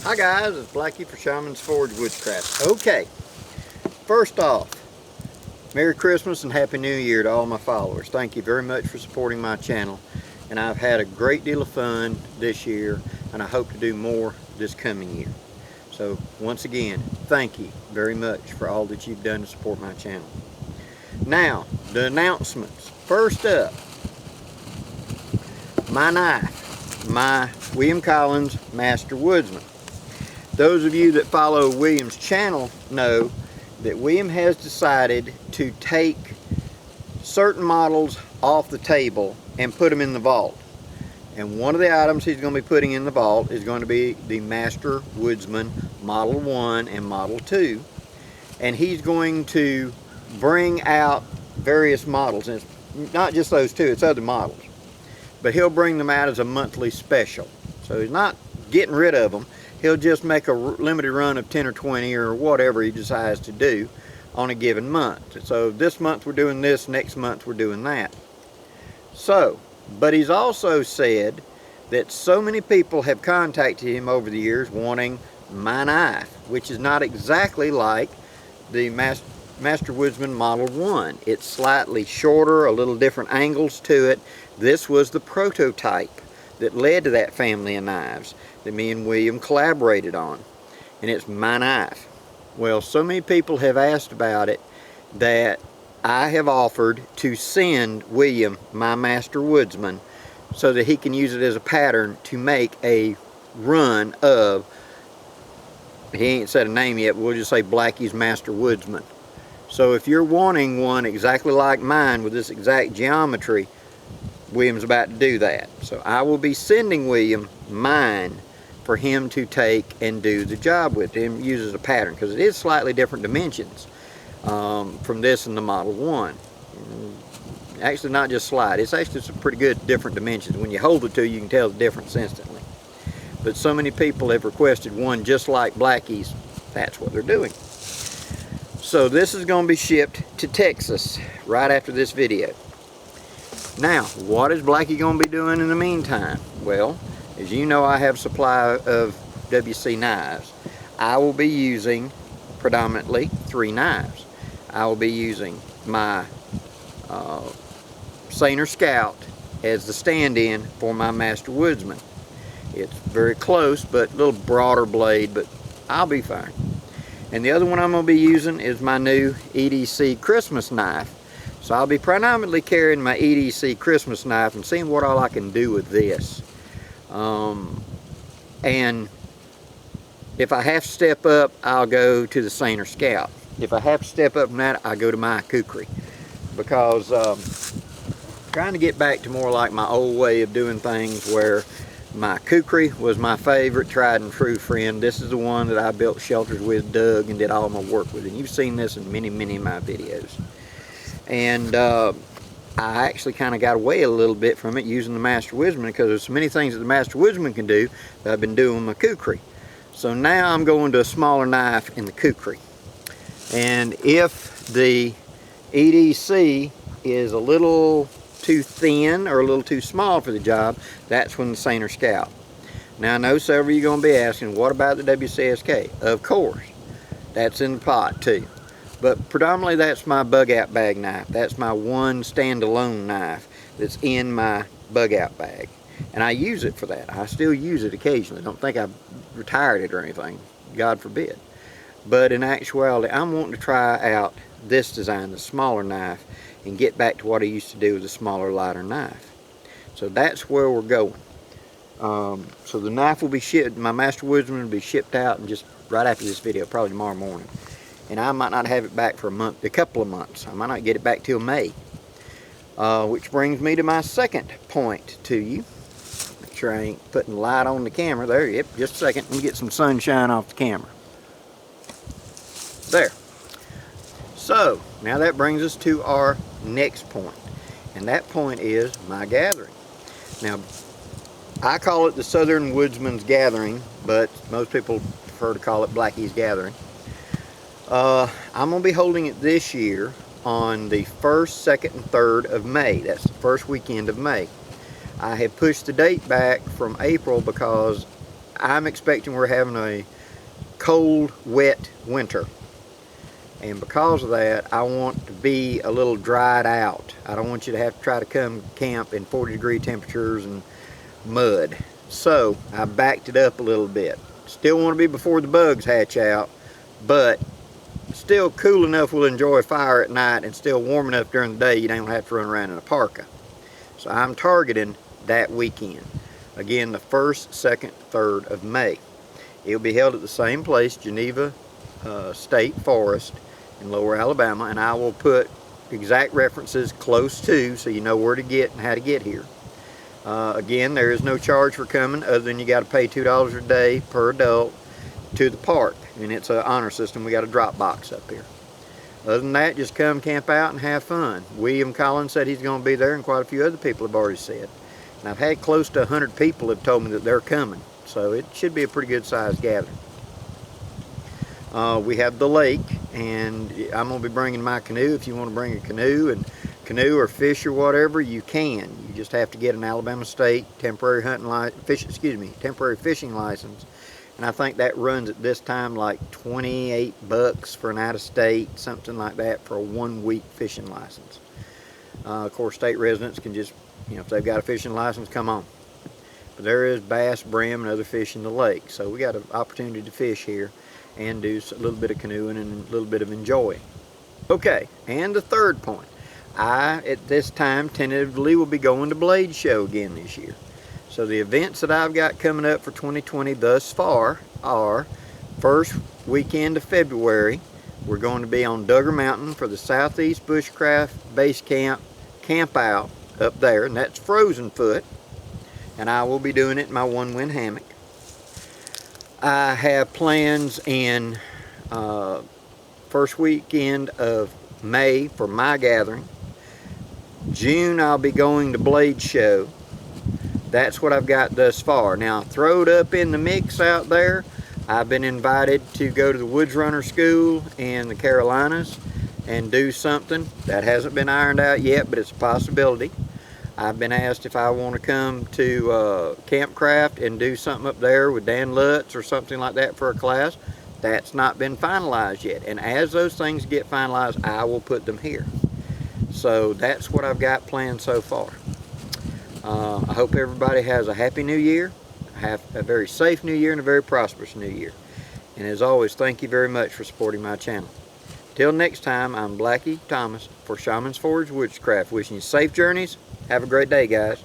Hi guys, it's Blackie for Shaman's Forge Woodscraft. Okay, first off, Merry Christmas and Happy New Year to all my followers. Thank you very much for supporting my channel. And I've had a great deal of fun this year, and I hope to do more this coming year. So once again, thank you very much for all that you've done to support my channel. Now, the announcements. First up, my knife, my William Collins Master Woodsman. Those of you that follow William's channel know that William has decided to take certain models off the table and put them in the vault. And one of the items he's going to be putting in the vault is going to be the Master Woodsman Model 1 and Model 2. And he's going to bring out various models. And it's not just those two, it's other models. But he'll bring them out as a monthly special. So he's not getting rid of them. He'll just make a limited run of 10 or 20 or whatever he decides to do on a given month. So this month we're doing this, next month we're doing that. So, but he's also said that so many people have contacted him over the years wanting my knife, which is not exactly like the Master Woodsman Model 1. It's slightly shorter, a little different angles to it. This was the prototype that led to that family of knives that me and William collaborated on, and it's my knife. Well, so many people have asked about it that I have offered to send William my Master Woodsman so that he can use it as a pattern to make a run of, he ain't said a name yet, but we'll just say Blackie's Master Woodsman. So if you're wanting one exactly like mine with this exact geometry, William's about to do that. So I will be sending William mine for him to take and do the job with him, use as a pattern, because it is slightly different dimensions from this and the Model 1. Actually not just slight, it's actually some pretty good different dimensions. When you hold the two, you can tell the difference instantly. But so many people have requested one just like Blackie's, that's what they're doing. So this is going to be shipped to Texas right after this video. Now, what is Blackie going to be doing in the meantime? Well, as you know, I have supply of WC knives. I will be using predominantly 3 knives. I will be using my Saner Scout as the stand-in for my Master Woodsman. It's very close, but a little broader blade, but I'll be fine. And the other one I'm going to be using is my new EDC Christmas knife. So I'll be predominantly carrying my EDC Christmas knife and seeing what all I can do with this. And if I have to step up, I'll go to the Saner Scout. If I have to step up from that, I go to my Kukri. Because trying to get back to more like my old way of doing things, where my Kukri was my favorite tried and true friend. This is the one that I built shelters with, dug, and did all my work with. And you've seen this in many, many of my videos. And I actually kind of got away a little bit from it using the Master Woodsman, because there's so many things that the Master Woodsman can do that I've been doing with my Kukri. So now I'm going to a smaller knife in the Kukri. And if the EDC is a little too thin or a little too small for the job, that's when the Saner Scout. Now I know several of you are going to be asking, what about the WCSK? Of course, that's in the pot too. But predominantly that's my bug out bag knife. That's my one standalone knife that's in my bug out bag. And I use it for that. I still use it occasionally. Don't think I've retired it or anything. God forbid. But in actuality, I'm wanting to try out this design, the smaller knife, and get back to what I used to do with the smaller, lighter knife. So that's where we're going. So the knife will be shipped, my Master Woodsman will be shipped out and just right after this video, probably tomorrow morning. And I might not have it back for a couple of months. I might not get it back till May. Which brings me to my second point to you. Make sure I ain't putting light on the camera. There, yep, just a second. Let me get some sunshine off the camera. There. So, now that brings us to our next point. And that point is my gathering. Now, I call it the Southern Woodsman's Gathering, but most people prefer to call it Blackie's Gathering. I'm going to be holding it this year on the 1st, 2nd, and 3rd of May. That's the first weekend of May. I have pushed the date back from April because I'm expecting we're having a cold, wet winter. And because of that, I want to be a little dried out. I don't want you to have to try to come camp in 40-degree temperatures and mud. So I backed it up a little bit. Still want to be before the bugs hatch out, but still cool enough we'll enjoy fire at night, and still warm enough during the day you don't have to run around in a parka. So I'm targeting that weekend. Again, the 1st, 2nd, 3rd of May. It'll be held at the same place, Geneva State Forest in Lower Alabama, and I will put exact references close to so you know where to get and how to get here. Again, there is no charge for coming other than you got to pay $2 a day per adult to the park, and it's an honor system. We got a drop box up here. Other than that, just come camp out and have fun. William Collins said he's going to be there, and quite a few other people have already said. And I've had close to 100 people have told me that they're coming, so it should be a pretty good sized gathering. We have the lake, and I'm going to be bringing my canoe. If you want to bring a canoe or fish or whatever, you can. You just have to get an Alabama State temporary fishing license. And I think that runs at this time like $28 for an out-of-state, something like that, for a 1-week fishing license. Of course, state residents can just, if they've got a fishing license, come on. But there is bass, brim, and other fish in the lake, so we got an opportunity to fish here and do a little bit of canoeing and a little bit of enjoying. Okay, and the third point. I, at this time, tentatively will be going to Blade Show again this year. So the events that I've got coming up for 2020 thus far are, first weekend of February, we're going to be on Duggar Mountain for the Southeast Bushcraft Base Camp Out up there, and that's frozen foot. And I will be doing it in my 1-wind hammock. I have plans in first weekend of May for my gathering. June I'll be going to Blade Show. That's what I've got thus far. Now, throwed up in the mix out there, I've been invited to go to the Woods Runner School in the Carolinas and do something. That hasn't been ironed out yet, but it's a possibility. I've been asked if I want to come to Campcraft and do something up there with Dan Lutz or something like that for a class. That's not been finalized yet. And as those things get finalized, I will put them here. So that's what I've got planned so far. I hope everybody has a happy new year, have a very safe new year, and a very prosperous new year. And as always, thank you very much for supporting my channel. Till next time, I'm Blackie Thomas for Shaman's Forge Woodscraft, wishing you safe journeys. Have a great day, guys.